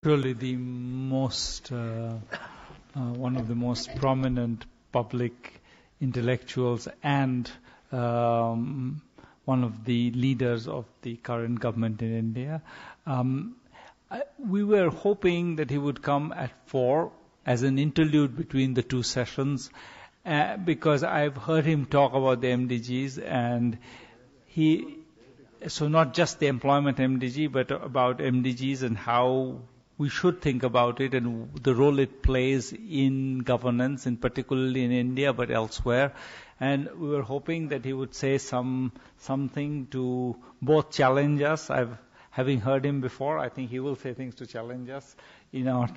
Surely the most, one of the most prominent public intellectuals and one of the leaders of the current government in India. We were hoping that he would come at 4 as an interlude between the two sessions, because I've heard him talk about the MDGs, and so not just the employment MDG, but about MDGs and how we should think about it and the role it plays in governance, in particularly in India, but elsewhere. And we were hoping that he would say something to both challenge us. Having heard him before, I think he will say things to challenge us in our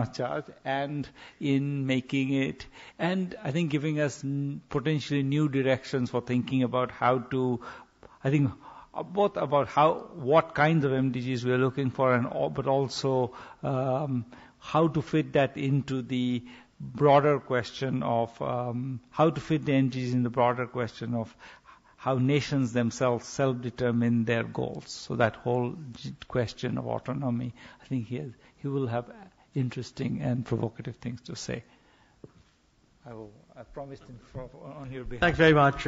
charge and in making it, and I think giving us potentially new directions for thinking about how to, I think, both about what kinds of MDGs we are looking for, but also how to fit that into the broader question of how to fit the MDGs in the broader question of how nations themselves self-determine their goals. So that whole question of autonomy, I think he will have interesting and provocative things to say. I promised him on your behalf. Thanks very much.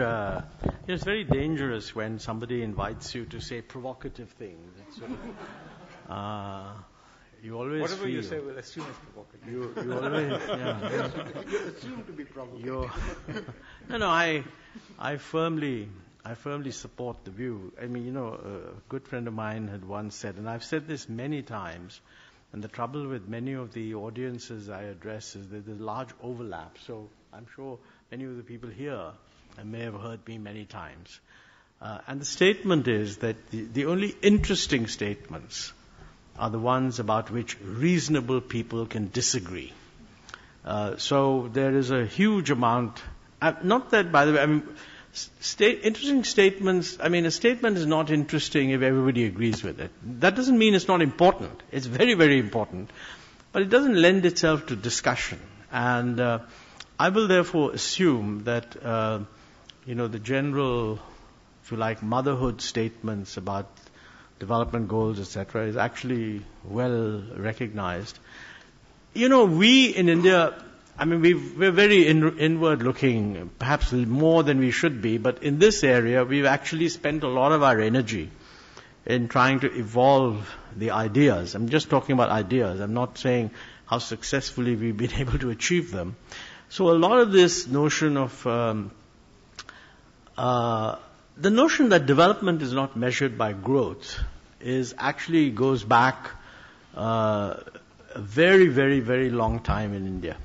It's very dangerous when somebody invites you to say provocative things. It's sort of, you always whatever feel, you say, we'll assume it's provocative. You always, yeah. You assume to be provocative. I firmly support the view. I mean, a good friend of mine had once said, and I've said this many times, and the trouble with many of the audiences I address is that there's large overlap. So I'm sure many of the people here may have heard me many times. And the statement is that the only interesting statements are the ones about which reasonable people can disagree. So there is a huge amount, not that, by the way, I mean, interesting statements, I mean, a statement is not interesting if everybody agrees with it. That doesn't mean it's not important. It's very, very important. But it doesn't lend itself to discussion. And I will therefore assume that, the general, if you like, motherhood statements about development goals, etc., is actually well recognized. We in India, I mean, we're very inward-looking, perhaps more than we should be, but in this area, we've actually spent a lot of our energy in trying to evolve the ideas. I'm just talking about ideas. I'm not saying how successfully we've been able to achieve them. So a lot of this notion of, the notion that development is not measured by growth actually goes back a very, very, very long time in India.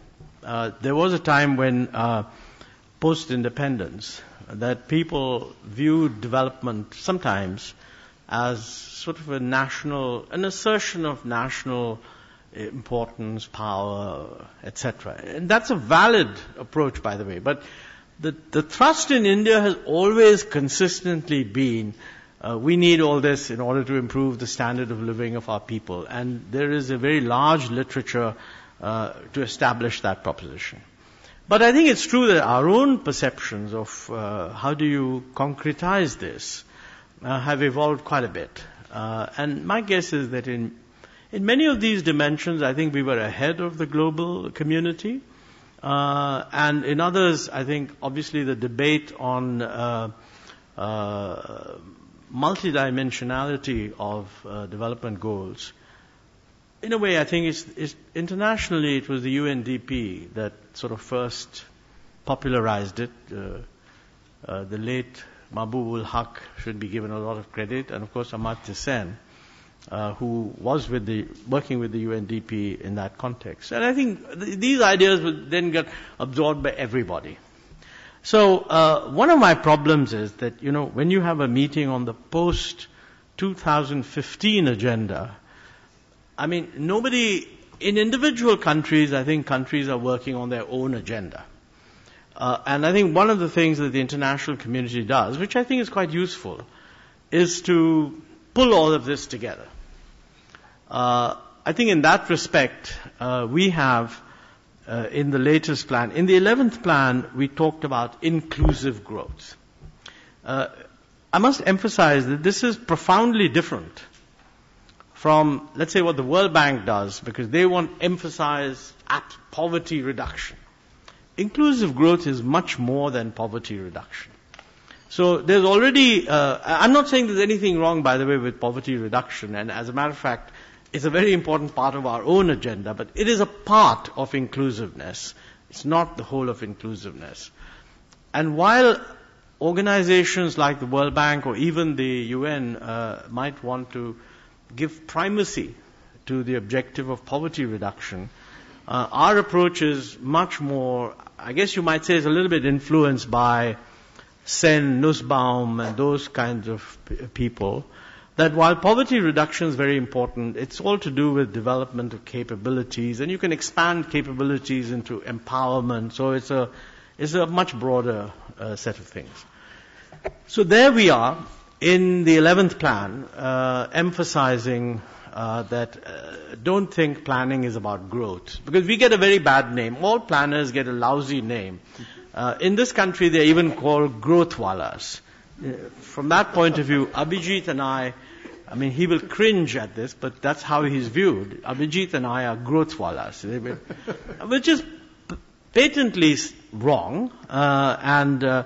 There was a time when, post-independence, that people viewed development sometimes as sort of an assertion of national importance, power, etc. And that's a valid approach, by the way. But the thrust in India has always consistently been, we need all this in order to improve the standard of living of our people. And there is a very large literature to establish that proposition. But I think it's true that our own perceptions of how do you concretize this have evolved quite a bit. And my guess is that in many of these dimensions, I think we were ahead of the global community. And in others, I think obviously the debate on multidimensionality of development goals, in a way, I think it's internationally it was the UNDP that sort of first popularized it. The late Mahbub-ul Haq should be given a lot of credit, and of course Amartya Sen, who was working with the UNDP in that context. And I think these ideas would then get absorbed by everybody. So one of my problems is that, when you have a meeting on the post-2015 agenda, I mean, in individual countries, I think countries are working on their own agenda. And I think one of the things that the international community does, which I think is quite useful, is to pull all of this together. I think in that respect, we have, in the latest plan, in the 11th plan, we talked about inclusive growth. I must emphasize that this is profoundly different from, let's say, what the World Bank does, because they want to emphasize poverty reduction. Inclusive growth is much more than poverty reduction. So there's already, I'm not saying there's anything wrong, by the way, with poverty reduction, and as a matter of fact, it's a very important part of our own agenda, but it is a part of inclusiveness. It's not the whole of inclusiveness. And while organizations like the World Bank or even the UN might want to give primacy to the objective of poverty reduction, our approach is much more, I guess you might say, is a little bit influenced by Sen, Nussbaum, and those kinds of people, that while poverty reduction is very important, it's all to do with development of capabilities, and you can expand capabilities into empowerment, so it's a much broader set of things. So there we are in the 11th plan, emphasizing that don't think planning is about growth, because we get a very bad name. All planners get a lousy name. In this country, they're even called growthwalas. From that point of view, Abhijit and I mean, he will cringe at this, but that's how he's viewed. Abhijit and I are growthwalas, which is patently wrong. I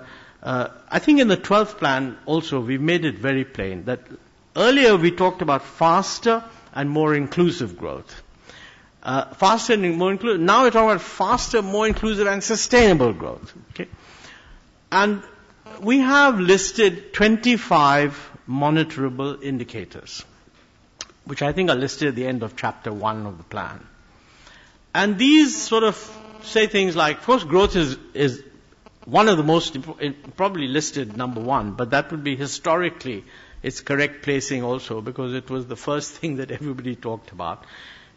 think in the 12th plan also, we've made it very plain that earlier we talked about faster and more inclusive growth. Faster and more inclusive. Now we're talking about faster, more inclusive and sustainable growth. Okay? And we have listed 25 monitorable indicators, which I think are listed at the end of chapter 1 of the plan. And these sort of say things like, of course, growth is one of the most, probably listed number 1, but that would be historically its correct placing also, because it was the first thing that everybody talked about.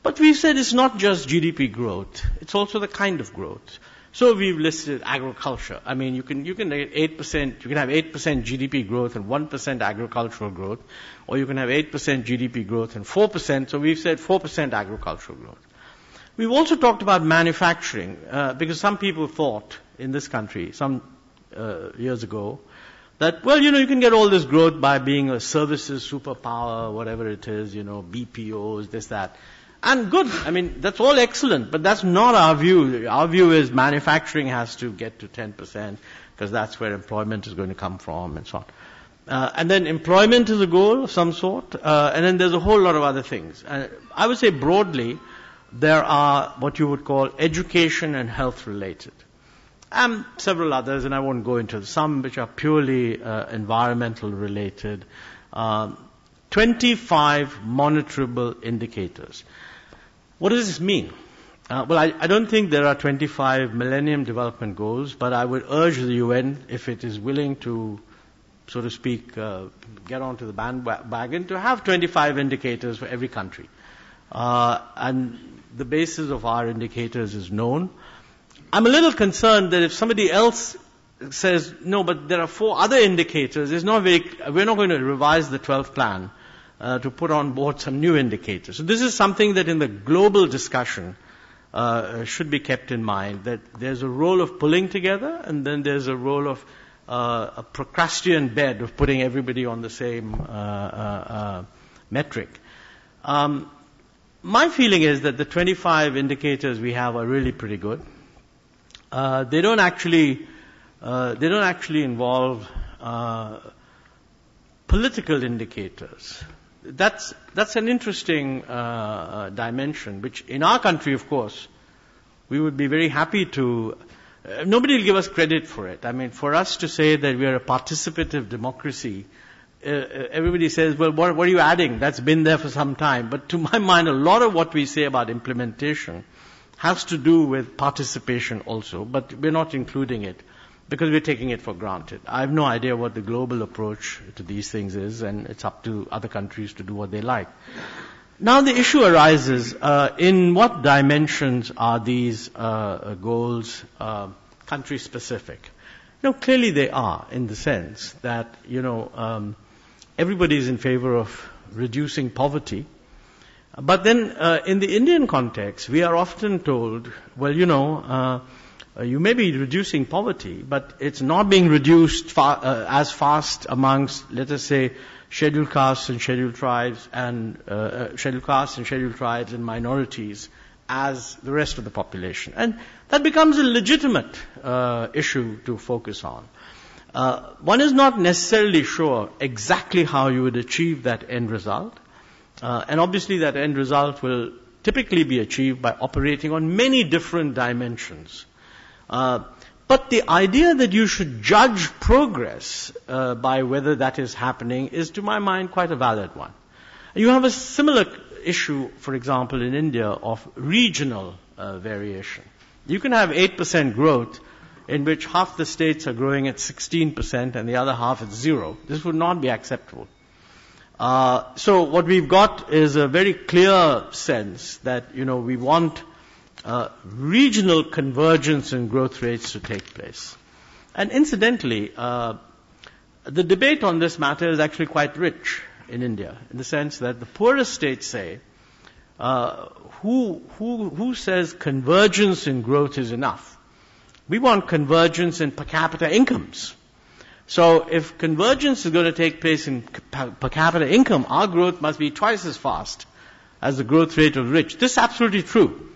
But we said it's not just GDP growth, it's also the kind of growth. So we've listed agriculture. I mean, you can have 8% GDP growth and 1% agricultural growth, or you can have 8% GDP growth and 4%. So we've said 4% agricultural growth. We've also talked about manufacturing, because some people thought in this country some years ago that, well, you can get all this growth by being a services superpower, whatever it is, BPOs, this, that. And good, I mean, that's all excellent, but that's not our view. Our view is manufacturing has to get to 10%, because that's where employment is going to come from, and so on. And then employment is a goal of some sort, and then there's a whole lot of other things. I would say broadly, there are what you would call education and health related. And several others, and I won't go into some which are purely environmental related. 25 monitorable indicators. What does this mean? Well, I don't think there are 25 Millennium Development Goals, but I would urge the UN, if it is willing to, so to speak, get onto the bandwagon, to have 25 indicators for every country. And the basis of our indicators is known. I'm a little concerned that if somebody else says, no, but there are 4 other indicators, we're not going to revise the 12th plan to put on board some new indicators. So this is something that in the global discussion should be kept in mind, that there's a role of pulling together, and then there's a role of a Procrustean bed of putting everybody on the same metric. My feeling is that the 25 indicators we have are really pretty good. They don't actually involve political indicators. That's an interesting dimension, which in our country, of course, we would be very happy to. Nobody will give us credit for it. I mean, for us to say that we are a participative democracy, everybody says, well, what are you adding? That's been there for some time. But to my mind, a lot of what we say about implementation has to do with participation also, but we're not including it because we're taking it for granted. I have no idea what the global approach to these things is, and it's up to other countries to do what they like. Now the issue arises, in what dimensions are these goals country-specific? No, clearly they are, in the sense that, everybody is in favor of reducing poverty. But then, in the Indian context, we are often told, well, you may be reducing poverty, but it's not being reduced as fast amongst, let us say, scheduled castes and scheduled tribes and minorities as the rest of the population. And that becomes a legitimate issue to focus on. One is not necessarily sure exactly how you would achieve that end result. And obviously that end result will typically be achieved by operating on many different dimensions. But the idea that you should judge progress by whether that is happening is, to my mind, quite a valid one. You have a similar issue, for example, in India of regional variation. You can have 8% growth in which half the states are growing at 16% and the other half at 0. This would not be acceptable. So what we've got is a very clear sense that, we want regional convergence in growth rates to take place. And incidentally, the debate on this matter is actually quite rich in India, in the sense that the poorest states say, who says convergence in growth is enough? We want convergence in per capita incomes. So if convergence is going to take place in per capita income, our growth must be twice as fast as the growth rate of the rich. This is absolutely true.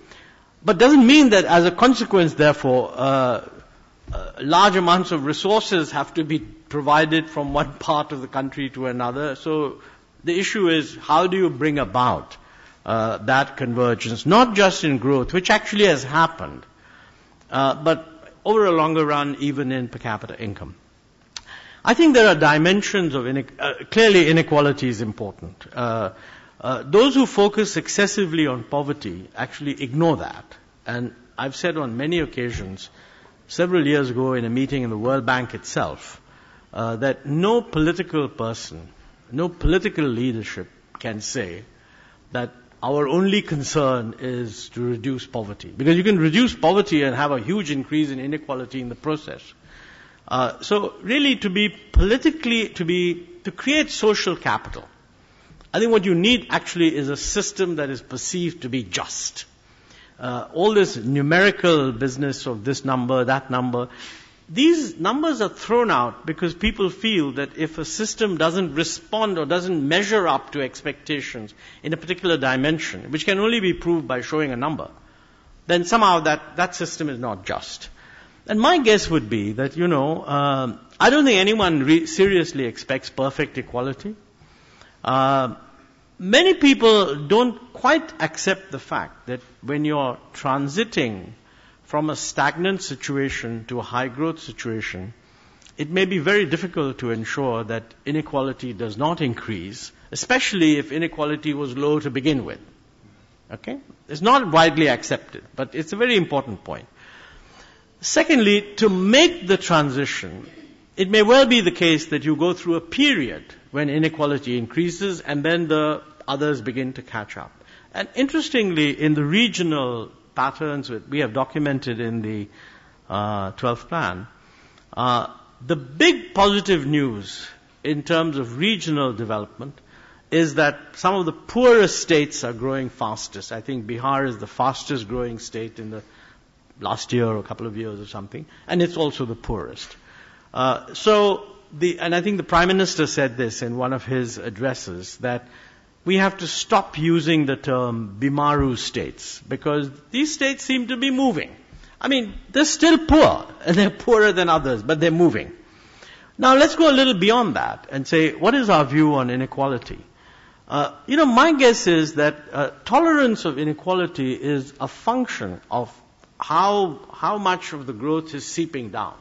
But doesn't mean that as a consequence, therefore, large amounts of resources have to be provided from one part of the country to another. So the issue is, how do you bring about that convergence, not just in growth, which actually has happened, but over a longer run, even in per capita income. I think there are dimensions of clearly inequality is important. Those who focus excessively on poverty actually ignore that. And I've said on many occasions, several years ago in a meeting in the World Bank itself, that no political person, no political leadership can say that our only concern is to reduce poverty. Because you can reduce poverty and have a huge increase in inequality in the process. So really to create social capital, I think what you need actually is a system that is perceived to be just. All this numerical business of this number, that number, these numbers are thrown out because people feel that if a system doesn't respond or doesn't measure up to expectations in a particular dimension, which can only be proved by showing a number, then somehow that system is not just. And my guess would be that, I don't think anyone seriously expects perfect equality. Many people don't quite accept the fact that when you're transiting from a stagnant situation to a high growth situation, it may be very difficult to ensure that inequality does not increase, especially if inequality was low to begin with. Okay? It's not widely accepted, but it's a very important point. Secondly, to make the transition, it may well be the case that you go through a period when inequality increases and then the others begin to catch up. And interestingly, in the regional patterns that we have documented in the 12th plan, the big positive news in terms of regional development is that some of the poorest states are growing fastest. I think Bihar is the fastest growing state in the last year or a couple of years or something, and it's also the poorest. And I think the Prime Minister said this in one of his addresses, that we have to stop using the term Bimaru states, because these states seem to be moving. I mean, they're still poor, and they're poorer than others, but they're moving. Now let's go a little beyond that and say, what is our view on inequality? My guess is that tolerance of inequality is a function of how much of the growth is seeping down.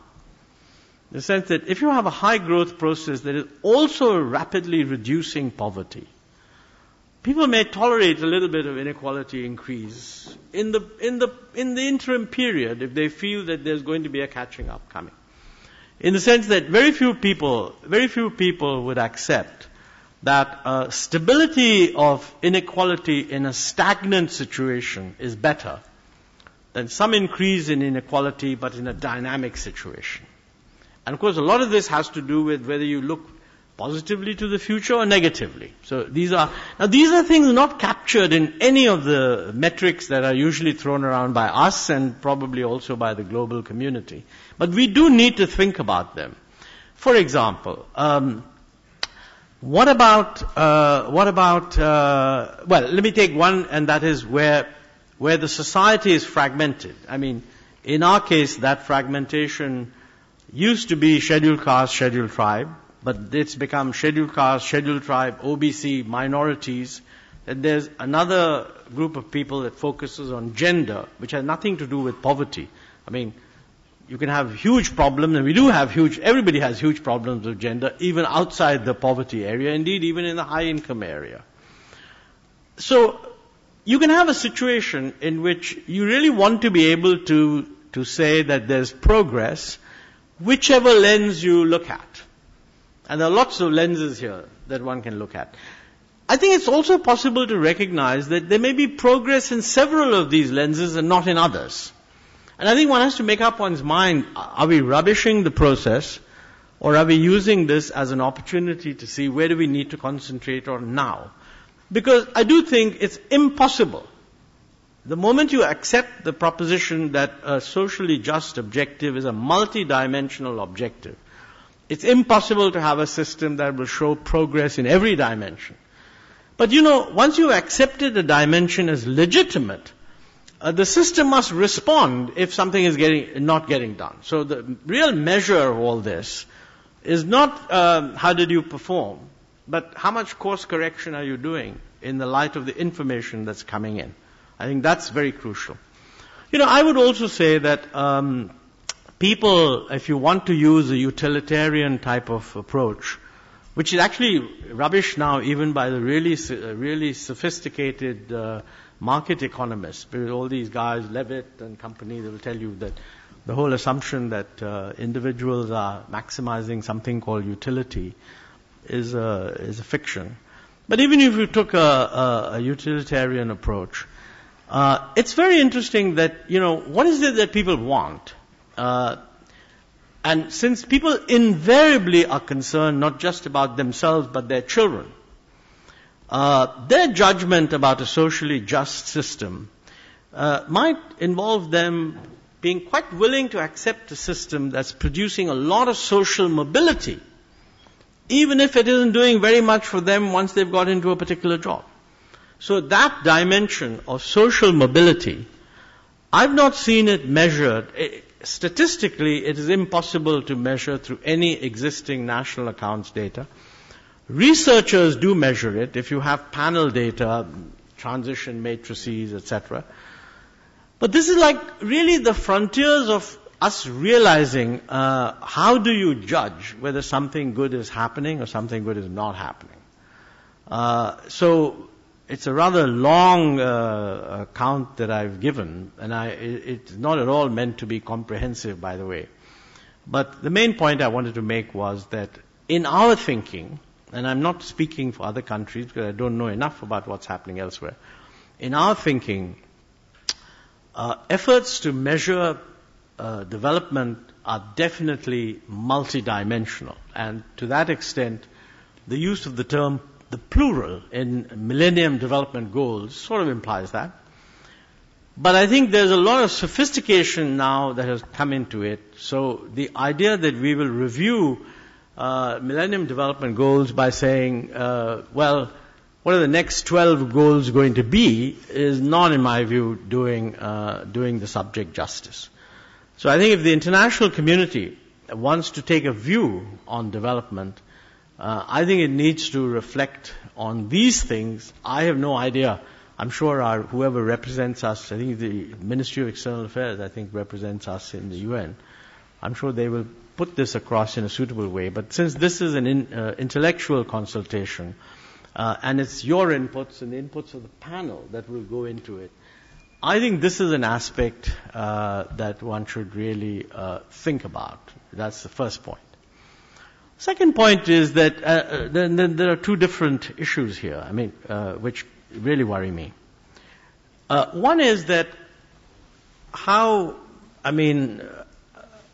In the sense that if you have a high growth process that is also rapidly reducing poverty, people may tolerate a little bit of inequality increase in the interim period if they feel that there's going to be a catching up coming. In the sense that very few people would accept that stability of inequality in a stagnant situation is better than some increase in inequality but in a dynamic situation. And of course, a lot of this has to do with whether you look positively to the future or negatively. So these are things not captured in any of the metrics that are usually thrown around by us and probably also by the global community. But we do need to think about them. For example, What about, well, let me take one, and that is where the society is fragmented. I mean, in our case, that fragmentation used to be scheduled caste, scheduled tribe, but it's become scheduled caste, scheduled tribe, OBC, minorities. And there's another group of people that focuses on gender, which has nothing to do with poverty. I mean, you can have huge problems, and we do have everybody has huge problems with gender, even outside the poverty area, indeed even in the high income area. So, you can have a situation in which you really want to be able to say that there's progress, whichever lens you look at. And there are lots of lenses here that one can look at. I think it's also possible to recognize that there may be progress in several of these lenses and not in others. And I think one has to make up one's mind, are we rubbishing the process, or are we using this as an opportunity to see where do we need to concentrate on now? Because I do think it's impossible. The moment you accept the proposition that a socially just objective is a multi-dimensional objective, it's impossible to have a system that will show progress in every dimension. But once you've accepted a dimension as legitimate, the system must respond if something is not getting done. So the real measure of all this is not how did you perform, but how much course correction are you doing in the light of the information that's coming in. I think that's very crucial. I would also say that people, if you want to use a utilitarian type of approach, which is actually rubbish now even by the really sophisticated market economists, because all these guys, Levitt and company, they will tell you that the whole assumption that individuals are maximizing something called utility is a fiction. But even if you took a utilitarian approach, it's very interesting that, what is it that people want? And since people invariably are concerned not just about themselves but their children, their judgment about a socially just system might involve them being quite willing to accept a system that's producing a lot of social mobility, even if it isn't doing very much for them once they've got into a particular job. So that dimension of social mobility, I've not seen it measured. Statistically, it is impossible to measure through any existing national accounts data. Researchers do measure it if you have panel data, transition matrices, etc. But this is like really the frontiers of us realizing how do you judge whether something good is happening or something good is not happening. So it's a rather long account that I've given, and it's not at all meant to be comprehensive, by the way. But the main point I wanted to make was that in our thinking, and I'm not speaking for other countries because I don't know enough about what's happening elsewhere, in our thinking, efforts to measure development are definitely multidimensional. And to that extent, the use of the term the plural in Millennium Development Goals sort of implies that. But I think there's a lot of sophistication now that has come into it. So the idea that we will review Millennium Development Goals by saying, well, what are the next 12 goals going to be, is not, in my view, doing the subject justice. So I think if the international community wants to take a view on development, I think it needs to reflect on these things. I have no idea. I'm sure whoever represents us, I think the Ministry of External Affairs, represents us in the UN. I'm sure they will put this across in a suitable way. But since this is an intellectual consultation, and it's your inputs and the inputs of the panel that will go into it, I think this is an aspect that one should really think about. That's the first point. Second point is that there are two different issues here, which really worry me. One is that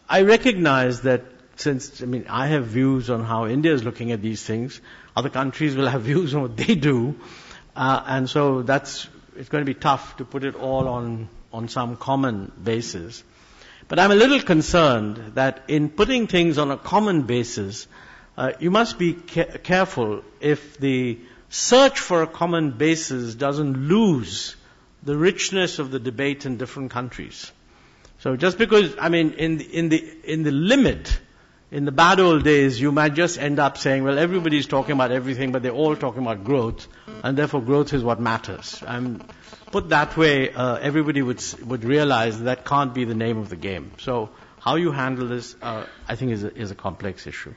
I recognize that since, I have views on how India is looking at these things, other countries will have views on what they do, and so it's going to be tough to put it all on some common basis. But I'm a little concerned that in putting things on a common basis, you must be careful if the search for a common basis doesn't lose the richness of the debate in different countries. So just because, in the limit, in the bad old days, you might just end up saying, well, everybody's talking about everything, but they're all talking about growth, and therefore growth is what matters. Put that way, everybody would realize that can't be the name of the game. So how you handle this, I think is a complex issue.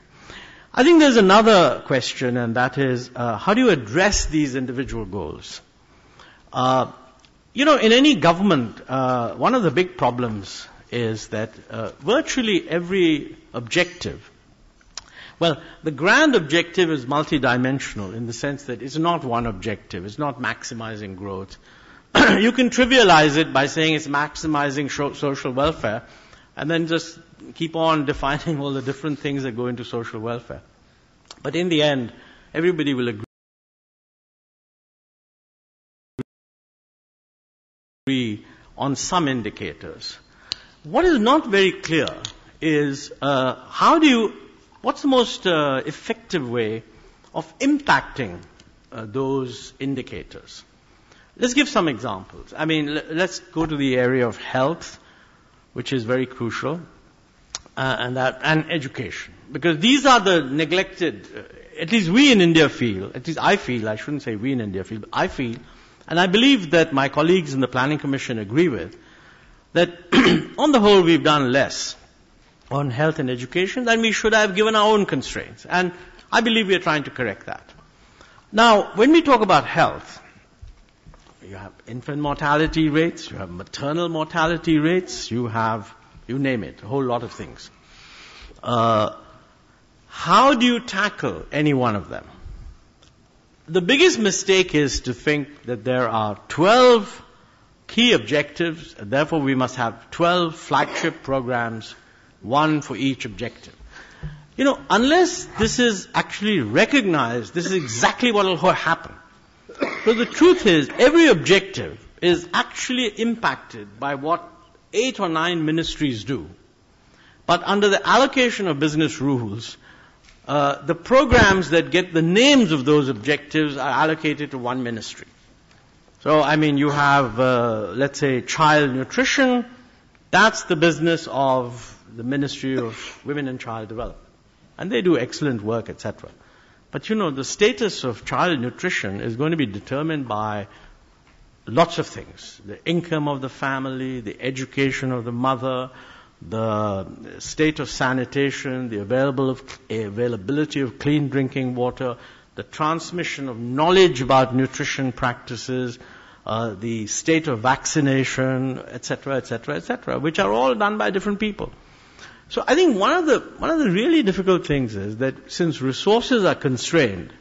I think there's another question, and that is, how do you address these individual goals? In any government, one of the big problems is that virtually every objective, well, the grand objective is multidimensional in the sense that it's not one objective. It's not maximizing growth. You can trivialize it by saying it's maximizing social welfare, and then just keep on defining all the different things that go into social welfare. But in the end, everybody will agree on some indicators. What is not very clear is what's the most effective way of impacting those indicators? Let's give some examples. Let's go to the area of health, which is very crucial, and education. Because these are the neglected, at least we in India feel, at least I feel, I shouldn't say we in India feel, but I feel, and I believe that my colleagues in the Planning Commission agree with, that on the whole we've done less on health and education than we should have given our own constraints. And I believe we are trying to correct that. Now, when we talk about health, you have infant mortality rates, you have maternal mortality rates, you name it, a whole lot of things. How do you tackle any one of them? The biggest mistake is to think that there are 12 key objectives, and therefore we must have 12 flagship programs, one for each objective. Unless this is actually recognized, this is exactly what will happen. So the truth is, every objective is actually impacted by what 8 or 9 ministries do. But under the allocation of business rules, the programs that get the names of those objectives are allocated to one ministry. So, you have, let's say, child nutrition. That's the business of the Ministry of Women and Child Development. And they do excellent work, etc. But the status of child nutrition is going to be determined by lots of things. The income of the family, the education of the mother, the state of sanitation, the availability of clean drinking water, the transmission of knowledge about nutrition practices, the state of vaccination, etc., etc., etc., which are all done by different people. So I think one of the really difficult things is that since resources are constrained,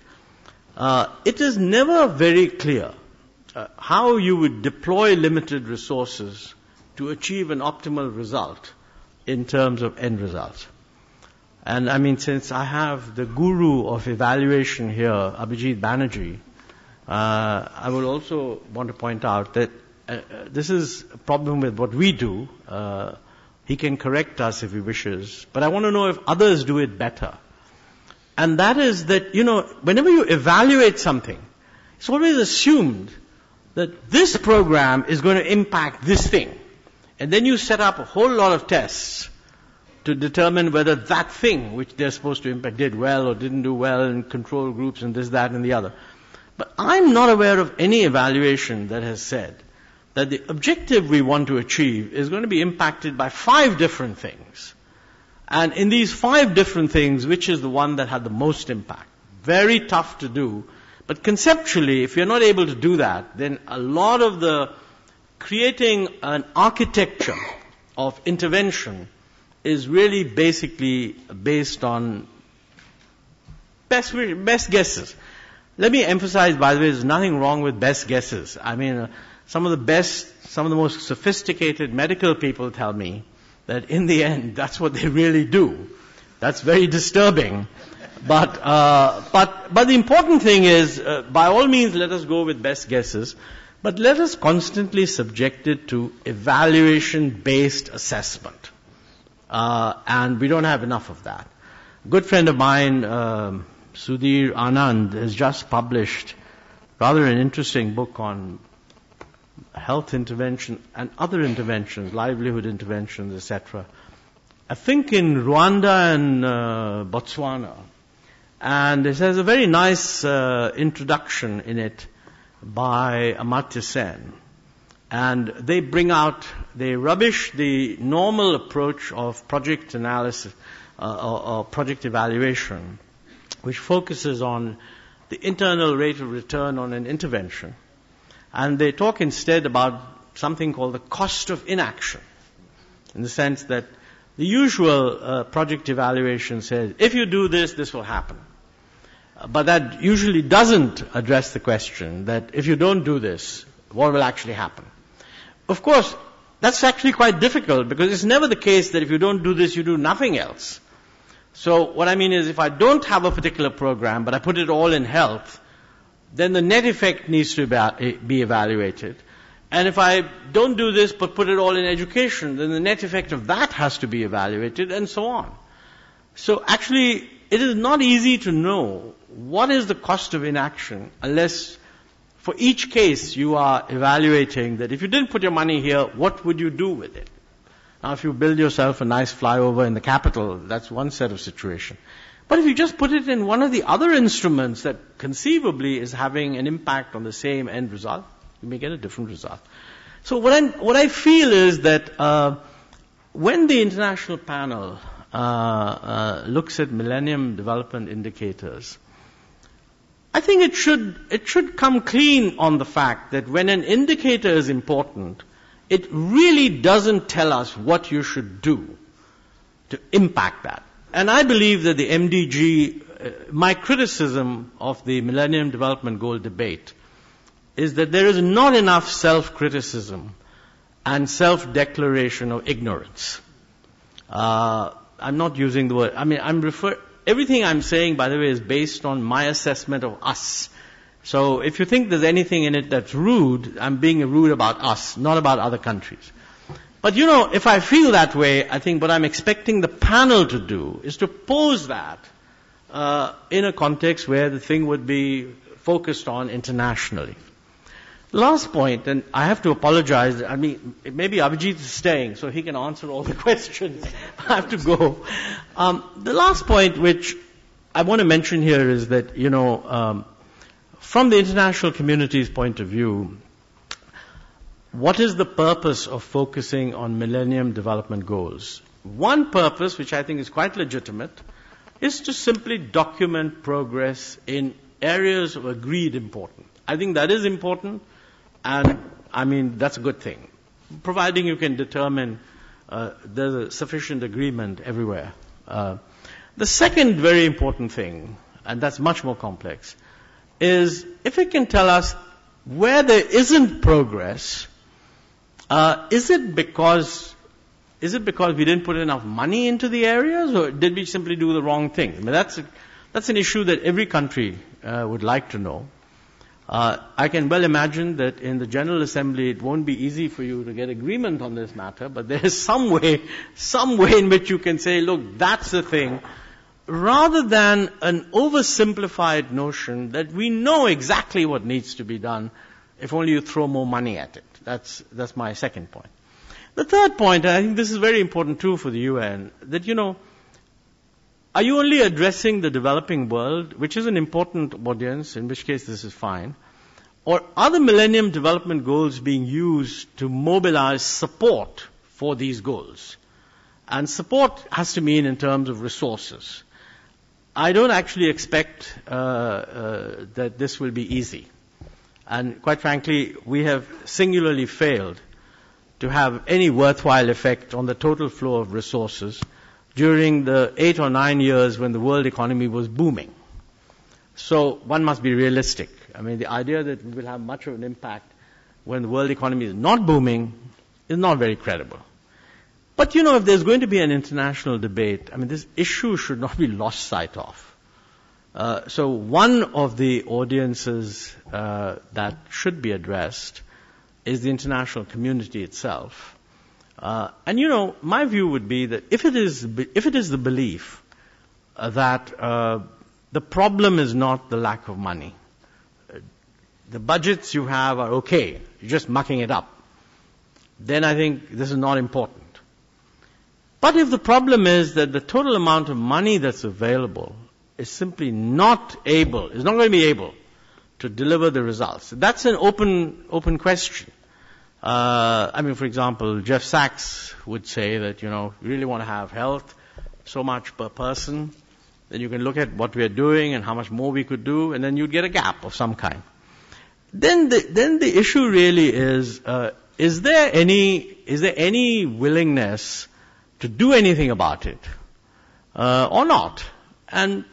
it is never very clear how you would deploy limited resources to achieve an optimal result in terms of end results. And since I have the guru of evaluation here, Abhijit Banerjee, I will also want to point out that this is a problem with what we do. He can correct us if he wishes, but I want to know if others do it better. And that is that, whenever you evaluate something, it's always assumed that this program is going to impact this thing. And then you set up a whole lot of tests to determine whether that thing which they're supposed to impact did well or didn't do well in control groups and this, that, and the other. But I'm not aware of any evaluation that has said that the objective we want to achieve is going to be impacted by 5 different things. And in these 5 different things, which is the one that had the most impact? Very tough to do. But conceptually, if you're not able to do that, then a lot of the creating an architecture of intervention is really basically based on best guesses. Let me emphasize, by the way, there's nothing wrong with best guesses. Some of the most sophisticated medical people tell me that in the end, that's what they really do. That's very disturbing. But the important thing is, by all means, let us go with best guesses, but let us constantly subject it to evaluation-based assessment. And we don't have enough of that. good friend of mine, Sudhir Anand, has just published rather an interesting book on health intervention and other interventions, livelihood interventions, etc. I think in Rwanda and Botswana. And it has a very nice introduction in it by Amartya Sen. And they rubbish the normal approach of project analysis or project evaluation, which focuses on the internal rate of return on an intervention. And they talk instead about something called the cost of inaction, in the sense that the usual project evaluation says, if you do this, this will happen. But that usually doesn't address the question that if you don't do this, what will actually happen? Of course, that's actually quite difficult because it's never the case that if you don't do this, you do nothing else. So what I mean is if I don't have a particular program, but I put it all in health, then the net effect needs to be evaluated. And if I don't do this but put it all in education, then the net effect of that has to be evaluated and so on. So actually, it is not easy to know what is the cost of inaction unless for each case you are evaluating that if you didn't put your money here, what would you do with it? Now if you build yourself a nice flyover in the capital, that's one set of situation. But if you just put it in one of the other instruments that conceivably is having an impact on the same end result, you may get a different result. So what I feel is that when the international panel looks at Millennium Development Indicators, I think it should come clean on the fact that when an indicator is important, it really doesn't tell us what you should do to impact that. And I believe that the MDG, my criticism of the Millennium Development Goal debate is that there is not enough self-criticism and self-declaration of ignorance. I'm not using the word, everything I'm saying, by the way, is based on my assessment of us. So if you think there's anything in it that's rude, I'm being rude about us, not about other countries. But if I feel that way, I think what I'm expecting the panel to do is to pose that in a context where the thing would be focused on internationally. Last point, and I have to apologize, maybe Abhijit is staying, so he can answer all the questions. I have to go. The last point which I want to mention here is that, from the international community's point of view, what is the purpose of focusing on Millennium Development Goals? One purpose, which I think is quite legitimate, is to simply document progress in areas of agreed importance. I think that is important, and that's a good thing, providing you can determine there's a sufficient agreement everywhere. The second very important thing, and that's much more complex, is if it can tell us where there isn't progress, is it because we didn't put enough money into the areas, or did we simply do the wrong thing? That's an issue that every country would like to know. I can well imagine that in the General Assembly it won't be easy for you to get agreement on this matter, but there is some way in which you can say, look, that's the thing, rather than an oversimplified notion that we know exactly what needs to be done if only you throw more money at it. That's my second point. The third point, and I think this is very important too for the UN, that are you only addressing the developing world, which is an important audience, in which case this is fine, or are the Millennium Development Goals being used to mobilize support for these goals? And support has to mean in terms of resources. I don't actually expect that this will be easy. And quite frankly, we have singularly failed to have any worthwhile effect on the total flow of resources during the 8 or 9 years when the world economy was booming. So one must be realistic. The idea that we will have much of an impact when the world economy is not booming is not very credible. But if there's going to be an international debate, this issue should not be lost sight of. So one of the audiences that should be addressed is the international community itself. My view would be that if it is the belief that the problem is not the lack of money. The budgets you have are okay. You're just mucking it up. Then I think this is not important. But if the problem is that the total amount of money that's available is simply not going to be able to deliver the results, that's an open question. For example, Jeff Sachs would say that, you really want to have health, so much per person, then you can look at what we are doing and how much more we could do, and then you'd get a gap of some kind. Then the issue really is there any willingness to do anything about it, or not? And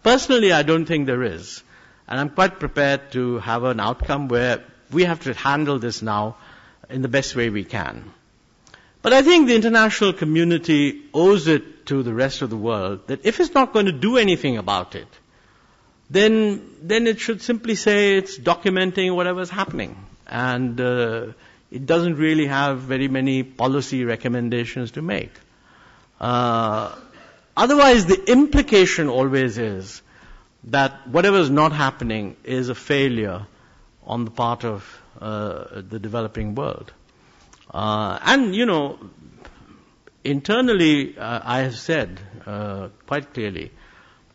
personally, I don't think there is. And I'm quite prepared to have an outcome where we have to handle this now in the best way we can. But I think the international community owes it to the rest of the world that if it's not going to do anything about it, then it should simply say it's documenting whatever's happening. And it doesn't really have very many policy recommendations to make. Otherwise, the implication always is that whatever's not happening is a failure on the part of the developing world. Internally, I have said quite clearly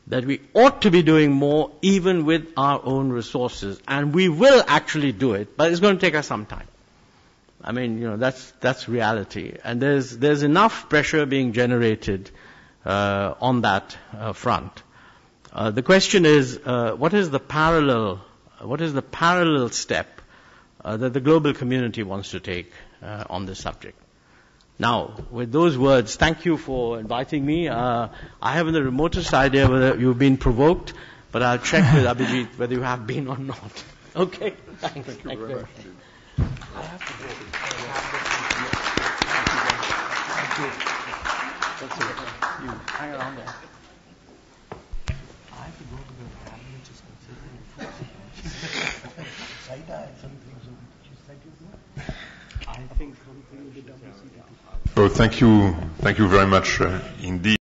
that we ought to be doing more even with our own resources, and we will actually do it, but it's going to take us some time. That's reality. And there's enough pressure being generated on that front. The question is, what is the parallel step that the global community wants to take on this subject? Now, with those words, thank you for inviting me. I haven't the remotest idea whether you've been provoked, but I'll check with Abhijit whether you have been or not. Okay? Thanks. Thank you very much. I have to go. Thank you. You hang around there. I have to go to the cabinet just considering I think something will be done. So thank you very much indeed.